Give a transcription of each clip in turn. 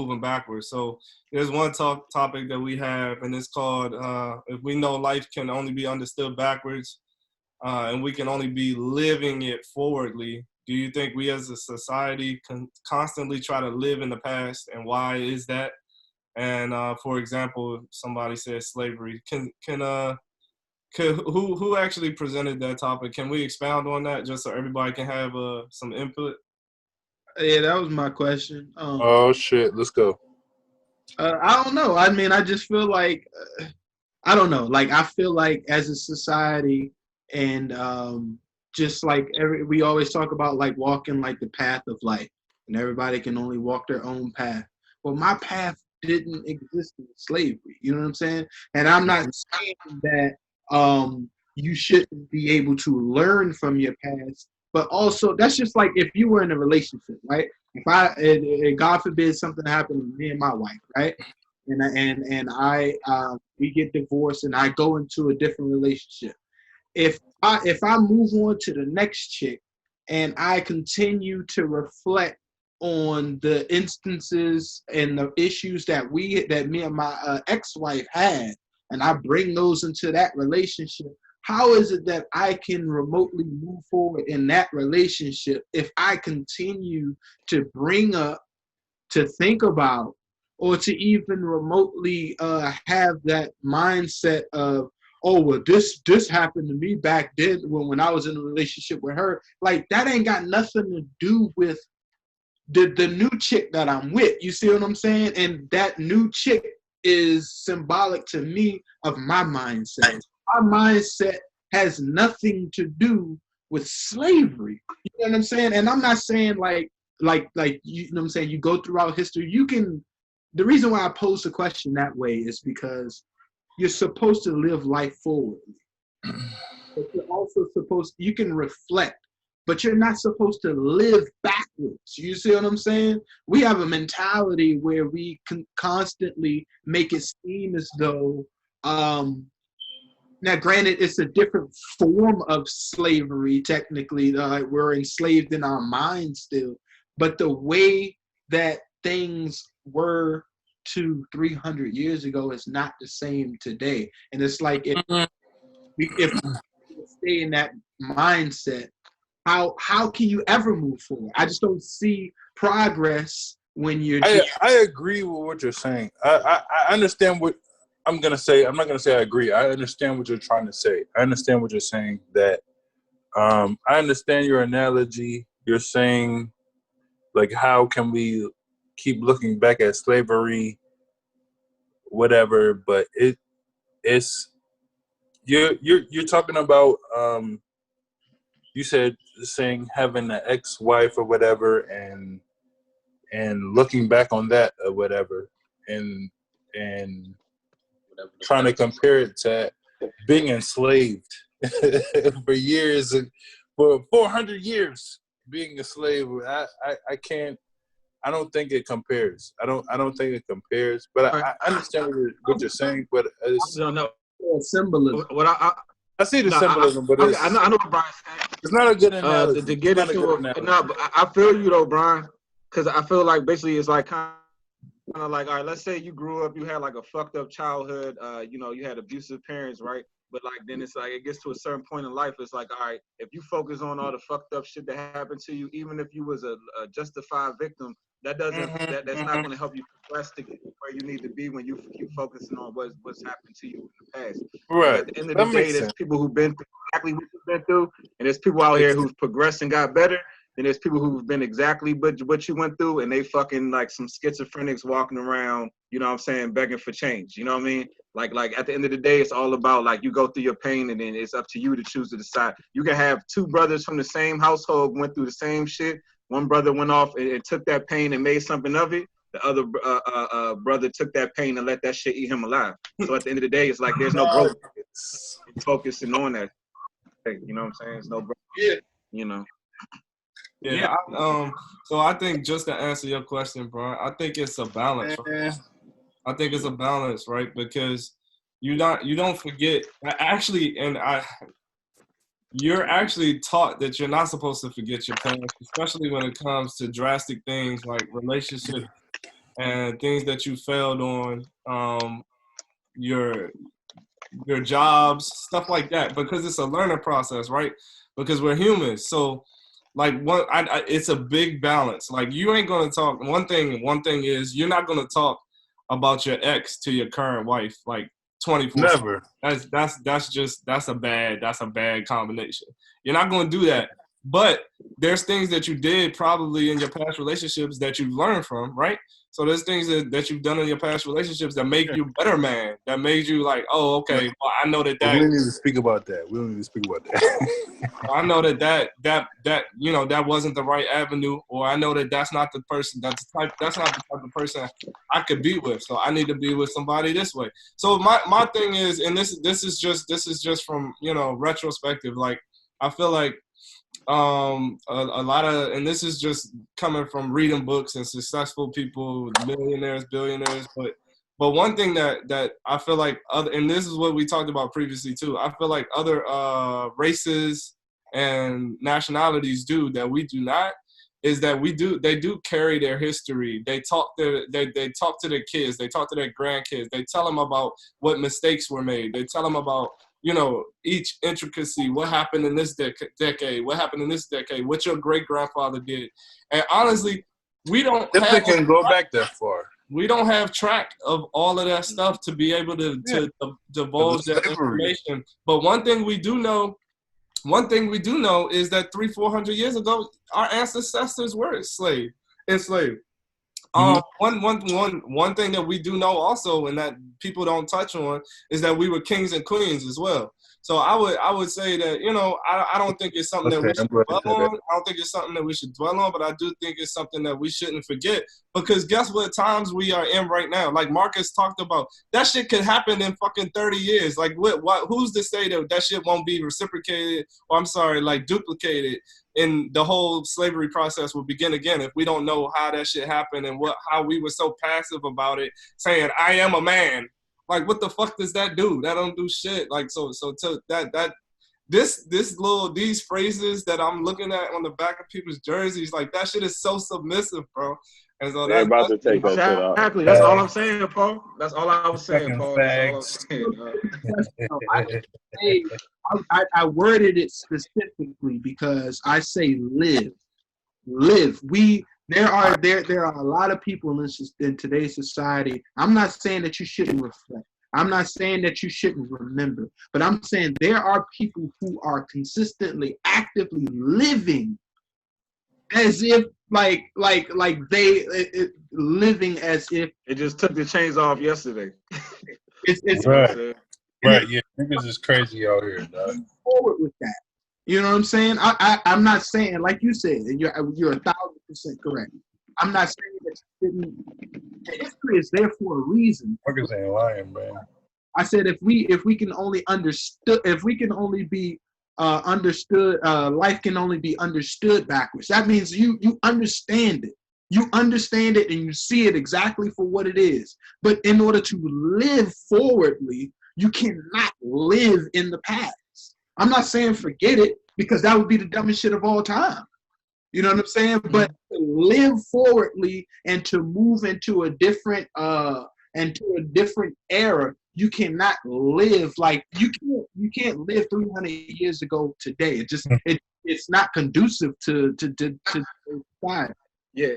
moving backwards. So there's one topic that we have, and it's called if we know life can only be understood backwards, and we can only be living it forwardly. Do you think we as a society can constantly try to live in the past, and why is that? And for example, somebody says slavery. Who actually presented that topic? Can we expound on that just so everybody can have some input? Yeah, that was my question. Oh shit, let's go. I don't know. I mean, I just feel like I don't know. Like I feel like as a society, and just like we always talk about like walking like the path of life, and everybody can only walk their own path. Well, my path didn't exist in slavery. You know what I'm saying? And I'm not saying that you shouldn't be able to learn from your past, but also that's just like if you were in a relationship, right? If and God forbid something happened to me and my wife, right? And I we get divorced and I go into a different relationship. If I move on to the next chick and I continue to reflect on the instances and the issues that me and my ex-wife had, and I bring those into that relationship, how is it that I can remotely move forward in that relationship if I continue to bring up, to think about, or to even remotely have that mindset of, oh, well, this happened to me back then when I was in a relationship with her. Like, that ain't got nothing to do with the new chick that I'm with. You see what I'm saying? And that new chick is symbolic to me of my mindset. My mindset has nothing to do with slavery. You know what I'm saying? And I'm not saying like you know what I'm saying, you go throughout history, you can. The reason why I pose the question that way is because you're supposed to live life forwardly. But you're also you can reflect, but you're not supposed to live backwards. You see what I'm saying? We have a mentality where we can constantly make it seem as though, now granted, it's a different form of slavery, technically. We're enslaved in our minds still, but the way that things were 200-300 years ago is not the same today. And it's like if we stay in that mindset, how can you ever move forward? I just don't see progress when you're. I agree with what you're saying. I understand what I'm gonna say. I'm not gonna say I agree. I understand what you're trying to say. I understand what you're saying. That I understand your analogy. You're saying, like, how can we keep looking back at slavery, whatever? But it's you're talking about you said saying having an ex-wife or whatever, and looking back on that or whatever, and trying to compare it to being enslaved for years, for 400 years being a slave. I can't. I don't think it compares. I don't think it compares. But I understand what you're saying. But it's symbolism. What I see the symbolism, but it's, I know what Brian's saying. It's not a good analogy. To get into it, no, but I feel you though, Brian, because I feel like basically it's like kind of like, all right, let's say you grew up, you had like a fucked up childhood, you know, you had abusive parents, right? But like then it's like it gets to a certain point in life, it's like, all right, if you focus on all the fucked up shit that happened to you, even if you was a justified victim, that doesn't that's not going to help you progress to get where you need to be when you keep focusing on what's happened to you in the past. Right. At the end of the day, there's people who've been through exactly what you've been through, and there's people out here who've progressed and got better. And there's people who've been exactly what you went through, and they fucking like some schizophrenics walking around, you know what I'm saying, begging for change. You know what I mean? Like at the end of the day, it's all about like you go through your pain, and then it's up to you to choose to decide. You can have two brothers from the same household went through the same shit. One brother went off and took that pain and made something of it. The other brother took that pain and let that shit eat him alive. So at the end of the day, it's like there's no growth. Focusing on that. You know what I'm saying? It's no growth. Yeah. You know. Yeah. So I think just to answer your question, bro, I think it's a balance. Right? I think it's a balance, right? Because you don't forget. Actually, you're actually taught that you're not supposed to forget your past, especially when it comes to drastic things like relationship and things that you failed on, your jobs, stuff like that, because it's a learning process, right? Because we're humans. So like it's a big balance. Like you ain't gonna talk. One thing is you're not gonna talk about your ex to your current wife like 24. Never. That's a bad combination. You're not gonna do that. But there's things that you did probably in your past relationships that you've learned from, right? So there's things that you've done in your past relationships that make you a better man, that made you like, oh, okay, well, I know that We don't need to speak about that. We don't need to speak about that. I know that you know that wasn't the right avenue, or I know that that's not the person, that's not the type of person I could be with. So I need to be with somebody this way. So my thing is, and this is just from, you know, retrospective. Like I feel like a lot of, and this is just coming from reading books and successful people, millionaires, billionaires, but one thing that I feel like and this is what we talked about previously too, I feel like other races and nationalities do that we do not, is that they do carry their history. They talk to their kids, they talk to their grandkids, they tell them about what mistakes were made, they tell them about, you know, each intricacy, what happened in this decade, what happened in this decade, what your great-grandfather did. And honestly, we don't If they can go back that far. We don't have track of all of that stuff to be able to divulge that information. But one thing we do know is that 300-400 years ago, our ancestors were enslaved. One thing that we do know also, and that people don't touch on, is that we were kings and queens as well. So I would say that, you know, I don't think it's something that we should dwell on. I don't think it's something that we should dwell on, but I do think it's something that we shouldn't forget, because guess what times we are in right now? Like Marcus talked about, that shit could happen in fucking 30 years. Like who's to say that shit won't be reciprocated, or I'm sorry, like duplicated, and the whole slavery process will begin again if we don't know how that shit happened and how we were so passive about it, saying I am a man. Like, what the fuck does that do? That don't do shit. Like, so to these phrases that I'm looking at on the back of people's jerseys, like that shit is so submissive, bro. And so they're about to take that shit off. Exactly. That's all I'm saying, Paul. That's all I was saying, Paul. That's all I'm saying. I worded it specifically because I say live. There are a lot of people in today's society. I'm not saying that you shouldn't reflect. I'm not saying that you shouldn't remember, but I'm saying there are people who are consistently, actively living as if living as if it just took the chains off yesterday. It's right. Yeah, niggas is crazy out here, dog. Forward with that. You know what I'm saying? I'm not saying, like you said, and you're 1,000% correct. I'm not saying that history is there for a reason. Marcus ain't lying, man. I said if we can only be understood, life can only be understood backwards. That means you understand it. You understand it and you see it exactly for what it is. But in order to live forwardly, you cannot live in the past. I'm not saying forget it, because that would be the dumbest shit of all time. You know what I'm saying? But to live forwardly and to move into a different era, you cannot live like you can't live 300 years ago today. It's not conducive to society. Yeah.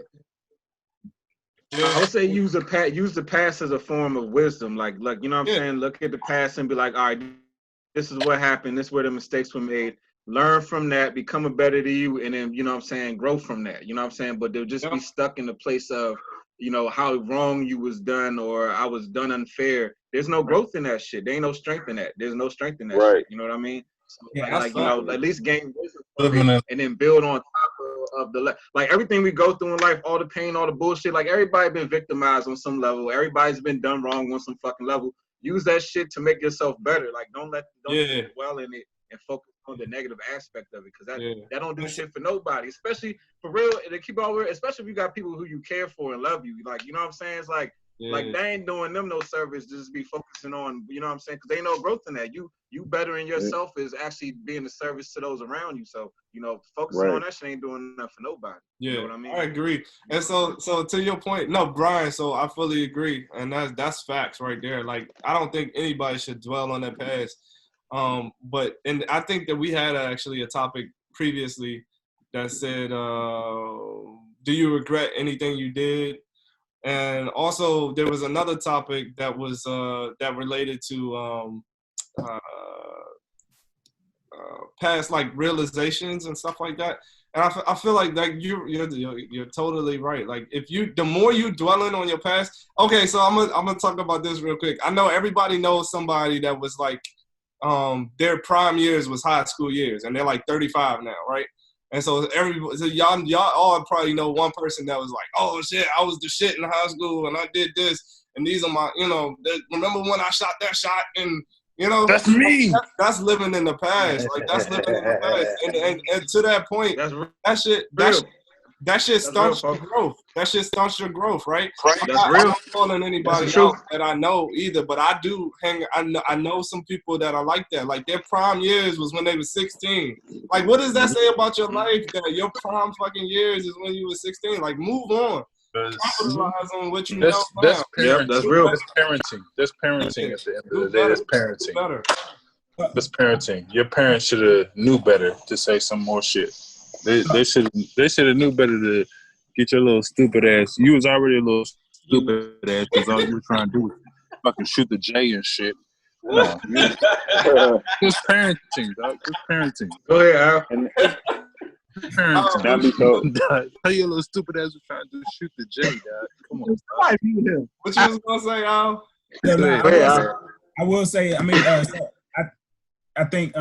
I would say use the past as a form of wisdom. Like you know what I'm saying? Look at the past and be like, all right, this is what happened. This is where the mistakes were made. Learn from that, become a better to you, and then, you know what I'm saying, grow from that. You know what I'm saying? But they'll just be stuck in the place of, you know, how wrong you was done or I was done unfair. There's no growth in that shit. There ain't no strength in that. There's no strength in that shit. You know what I mean? So, you know, at least gain wisdom and then build on top of the like everything we go through in life, all the pain, all the bullshit. Like everybody been victimized on some level. Everybody's been done wrong on some fucking level. Use that shit to make yourself better. Like don't dwell in it and focus on the negative aspect of it, because that don't do shit for nobody, especially for real. And keep on real, especially if you got people who you care for and love you. Like, you know what I'm saying? It's like Like they ain't doing them no service, just be focusing on, you know what I'm saying? Because they ain't no growth in that. You bettering yourself is actually being a service to those around you. So, you know, focusing on that shit ain't doing enough for nobody. Yeah, you know what I mean? I agree. And so to your point, no, Brian, so I fully agree. And that's facts right there. Like, I don't think anybody should dwell on that past. And I think that we had actually a topic previously that said, do you regret anything you did? And also there was another topic that was that related to past like realizations and stuff like that. And I feel like you're totally right. Like the more you dwelling on your past. Okay, so I'm gonna talk about this real quick. I know everybody knows somebody that was like their prime years was high school years, and they're like 35 now, right? And so y'all all probably know one person that was like, oh shit, I was the shit in high school and I did this, and these are my, remember when I shot that shot, and that's me. That's living in the past. Like that's living in the past. And to that point, that shit stunts your growth. That shit stunts your growth, right? That's real. I'm not calling anybody out that I know either, but I do I know some people that are like that. Like their prime years was when they were 16. Like what does that say about your life? That your prime fucking years is when you were 16. Like move on. Capitalize on what you know now. That's real. That's parenting. That's parenting at the end of the day. That's parenting. That's parenting. Your parents should have knew better to say some more shit. They should have knew better to get your little stupid ass. You was already a little stupid ass because all you were trying to do was fucking shoot the J and shit. No, it's parenting, dog. It's parenting. Go ahead, Al. Parenting. Tell your little stupid ass was trying to shoot the J, dog. Come on. What you was gonna say, Al? I will say. I mean, I think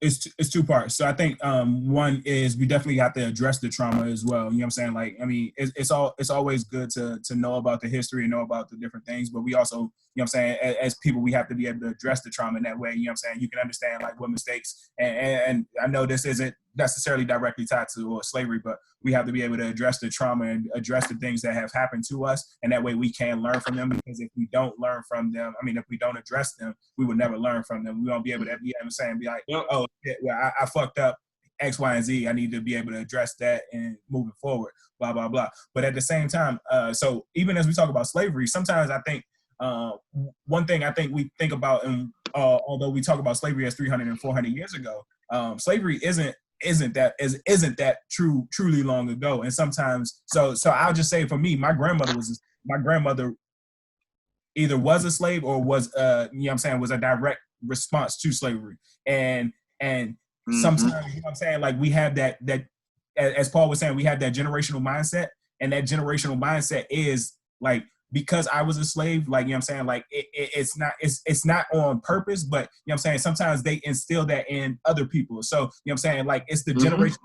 it's two parts. So I think one is we definitely have to address the trauma as well. You know what I'm saying? Like, I mean, it's always good to know about the history and know about the different things, but we also, you know what I'm saying, as people, we have to be able to address the trauma in that way. You know what I'm saying? You can understand like what mistakes, and I know this isn't necessarily directly tied to slavery, but we have to be able to address the trauma and address the things that have happened to us, and that way we can learn from them. Because if we don't learn from them, I mean, if we don't address them, we will never learn from them. We won't be able to, be like, oh, shit, well, I fucked up X, Y, and Z. I need to be able to address that and moving forward, blah, blah, blah. But at the same time, so even as we talk about slavery, sometimes I think one thing I think we think about, and although we talk about slavery as 300 and 400 years ago, slavery isn't that truly long ago. And sometimes, so I'll just say for me, my grandmother either was a slave or was, you know what I'm saying, was a direct response to slavery. And sometimes, you know what I'm saying, like we have that, as Paul was saying, we have that generational mindset, and that generational mindset is like, because I was a slave, like, you know what I'm saying, like it's not on purpose, but you know what I'm saying, sometimes they instill that in other people. So, you know what I'm saying, like it's the generational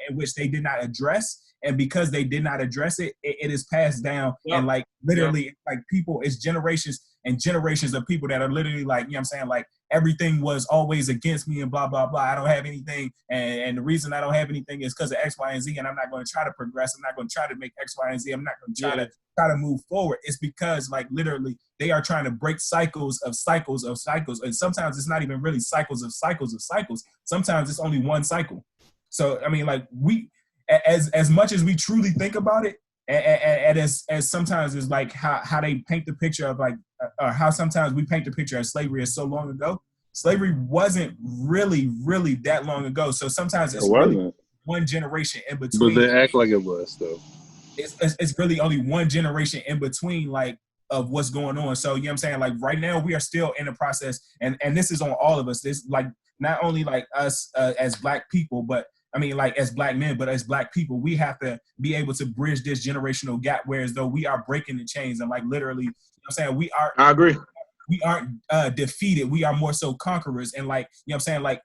in which they did not address, and because they did not address it, it is passed down. And like literally like people, it's generations and generations of people that are literally like, you know what I'm saying, like everything was always against me and blah, blah, blah. I don't have anything. And the reason I don't have anything is because of X, Y, and Z. And I'm not going to try to progress. I'm not going to try to make X, Y, and Z. I'm not going to try to move forward. It's because like literally they are trying to break cycles of cycles of cycles. And sometimes it's not even really cycles of cycles of cycles. Sometimes it's only one cycle. So, I mean, like we, as much as we truly think about it, and as sometimes it's like how they paint the picture of like, or how sometimes we paint the picture of slavery as so long ago. Slavery wasn't really that long ago. So sometimes it's really one generation in between. But they act like it was though. It's really only one generation in between, like, of what's going on. So, you know what I'm saying? Like right now we are still in the process, and this is on all of us. This like not only like us as Black people, but I mean, like as Black men, but as Black people, we have to be able to bridge this generational gap, whereas though we are breaking the chains and like literally, you know what I'm saying, I agree. We aren't defeated. We are more so conquerors. And like, you know what I'm saying, like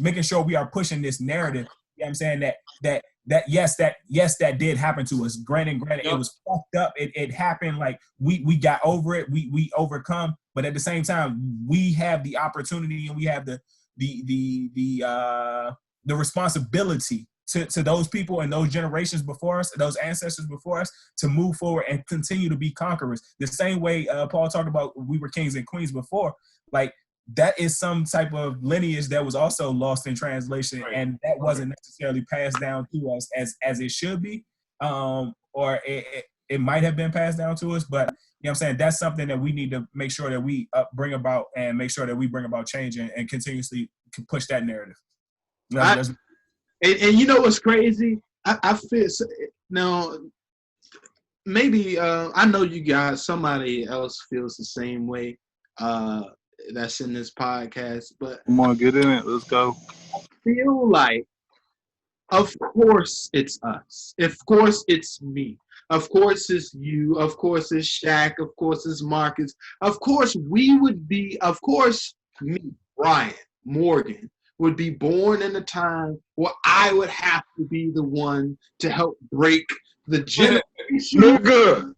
making sure we are pushing this narrative, you know what I'm saying, that yes, that did happen to us. Granted, it was fucked up. It happened. Like we got over it. We overcome. But at the same time, we have the opportunity and we have the responsibility to those people and those generations before us, those ancestors before us, to move forward and continue to be conquerors. The same way Paul talked about we were kings and queens before, like that is some type of lineage that was also lost in translation, Right. and that wasn't necessarily passed down to us as it should be, or it might have been passed down to us, but you know what I'm saying, that's something that we need to make sure that we bring about, and make sure that we bring about change and continuously push that narrative. And you know what's crazy? I feel now. Maybe I know you guys. Somebody else feels the same way. That's in this podcast, but Come on, get in it. Let's go. I feel like, of course, it's us. Of course, it's me. Of course, it's you. Of course, it's Shaq. Of course, it's Marcus. Of course, we would be. Of course, me, Brian, Morgan, would be born in a time where I would have to be the one to help break the generation Nigga,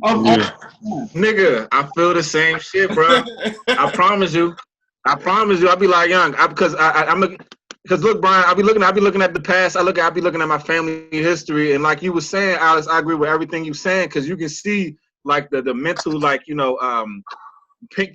of nigga, I feel the same shit, bro. I promise you. I'll be like young, because look, Brian, I'll be looking at the past. I'll be looking at my family history, and like you were saying, Alex, I agree with everything you saying, because you can see like the mental, like, you know,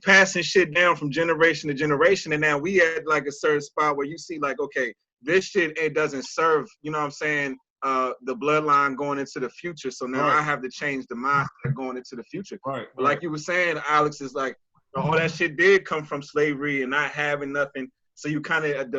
passing shit down from generation to generation, and now we at like a certain spot where you see like, okay, this shit, it doesn't serve, you know what I'm saying, the bloodline going into the future. So now I have to change the mindset going into the future. Right. But like you were saying, Alex, is like all that shit did come from slavery and not having nothing. So you kind of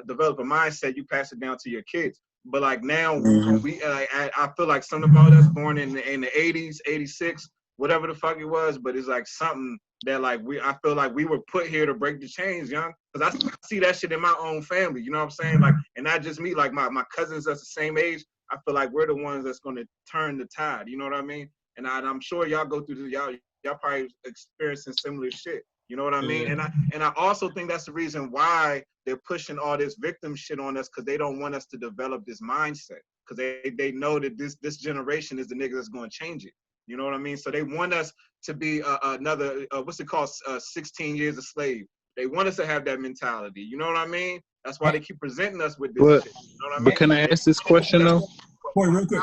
develop a mindset, you pass it down to your kids. But like now, I feel like some of us born in the 80s, 86, whatever the fuck it was, but it's like something that like I feel like we were put here to break the chains, young. Because I see that shit in my own family, you know what I'm saying? Like, and not just me, like my cousins that's the same age, I feel like we're the ones that's going to turn the tide, you know what I mean? And I'm sure y'all go through y'all probably experiencing similar shit. You know what I mean? And I also think that's the reason why they're pushing all this victim shit on us, because they don't want us to develop this mindset, because they know that this generation is the nigga that's going to change it. You know what I mean? So they want us to be another, what's it called, 16 years a slave. They want us to have that mentality. You know what I mean? That's why they keep presenting us with this shit. You know what I mean? But can I ask this question though? Point real quick,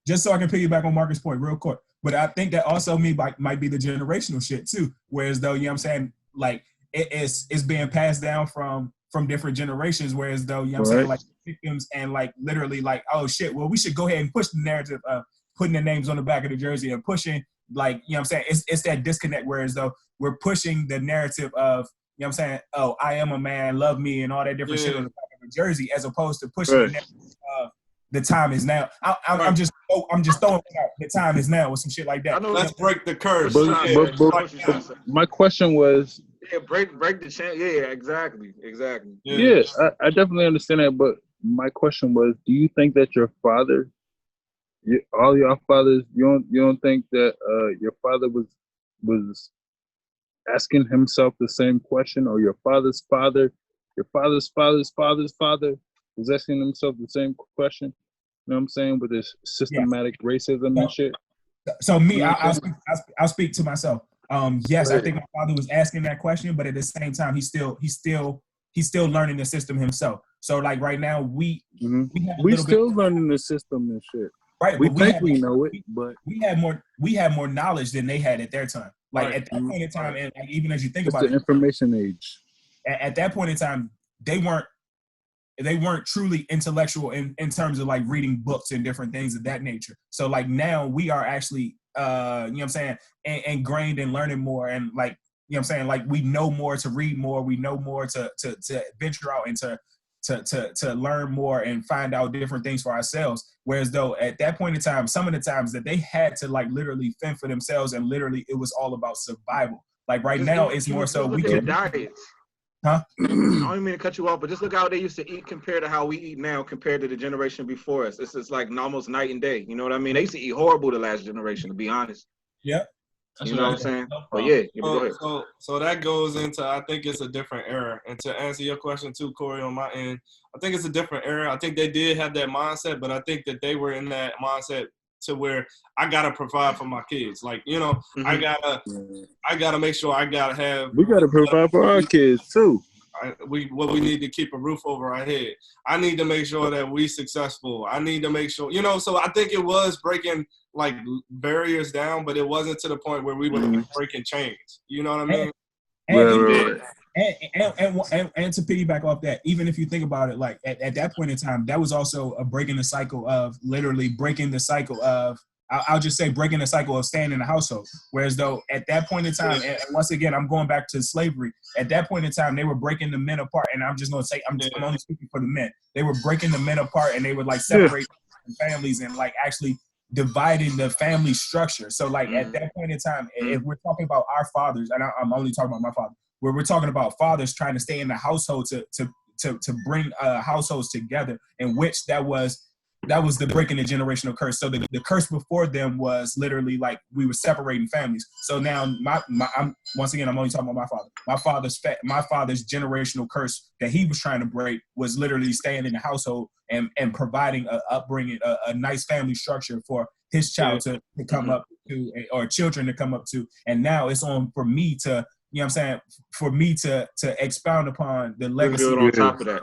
just so I can piggyback on Marcus' point real quick. But I think that also might be the generational shit too. Whereas though, you know what I'm saying, like it's being passed down from different generations. Whereas though, you know what I'm saying, like victims and like literally like, oh shit, well we should go ahead and push the narrative of putting the names on the back of the jersey and pushing, like, you know what I'm saying, it's that disconnect. Whereas though we're pushing the narrative of, you know what I'm saying, oh, I am a man, love me, and all that different shit on the back of the jersey, as opposed to pushing the narrative of the time is now. I'm just throwing it out. The time is now, with some shit like that. Let's break the curse. But my question was, break the chain. Yeah, exactly. Yeah, I definitely understand that. But my question was, do you think that your father, all your fathers, you don't think that your father was asking himself the same question, or your father's father, your father's father's father's father was asking himself the same question? You know what I'm saying? With this systematic racism and shit. So me, I'll speak to myself. Yes, I think my father was asking that question, but at the same time, he's still learning the system himself. So like right now, we still learning the system and shit. Right, we think we know it, but we have more knowledge than they had at their time. Like at that point in time, and like, even as you think about the information age. At that point in time, they weren't truly intellectual in terms of like reading books and different things of that nature. So like now we are actually you know what I'm saying, ingrained in learning more, and like, you know what I'm saying, like we know more to read more, we know more to venture out and to learn more and find out different things for ourselves. Whereas though at that point in time, some of the times that they had to like literally fend for themselves, and literally it was all about survival. Like right now it's more so we can diets. Huh? I don't even mean to cut you off, but just look how they used to eat compared to how we eat now compared to the generation before us. This is like almost night and day. You know what I mean? They used to eat horrible the last generation, to be honest. Yeah. You know what I'm saying? But yeah, go ahead. So that goes into, I think it's a different era. And to answer your question too, Corey, on my end, I think it's a different era. I think they did have that mindset, but I think that they were in that mindset to where I gotta provide for my kids. Like, you know, I gotta make sure I gotta have. We gotta provide for our kids too. what we need to keep a roof over our head. I need to make sure that we successful. I need to make sure, so I think it was breaking like barriers down, but it wasn't to the point where we were breaking chains. You know what I mean? And to piggyback off that, even if you think about it, like at that point in time, that was also a breaking the cycle of literally breaking the cycle of, I'll just say breaking the cycle of staying in the household. Whereas though at that point in time, and once again, I'm going back to slavery. At that point in time, they were breaking the men apart. And I'm just going to say, I'm only speaking for the men. They were breaking the men apart and they would like separate families and like actually dividing the family structure. So like at that point in time, if we're talking about our fathers, and I'm only talking about my father, where we're talking about fathers trying to stay in the household to bring households together, in which that was the breaking the generational curse. So the curse before them was literally like we were separating families. So now I'm only talking about my father. My father's generational curse that he was trying to break was literally staying in the household and providing a upbringing, a nice family structure for his child to come up to, or children to come up to. And now it's on for me to, you know what I'm saying, for me to expound upon the legacy. On top of that.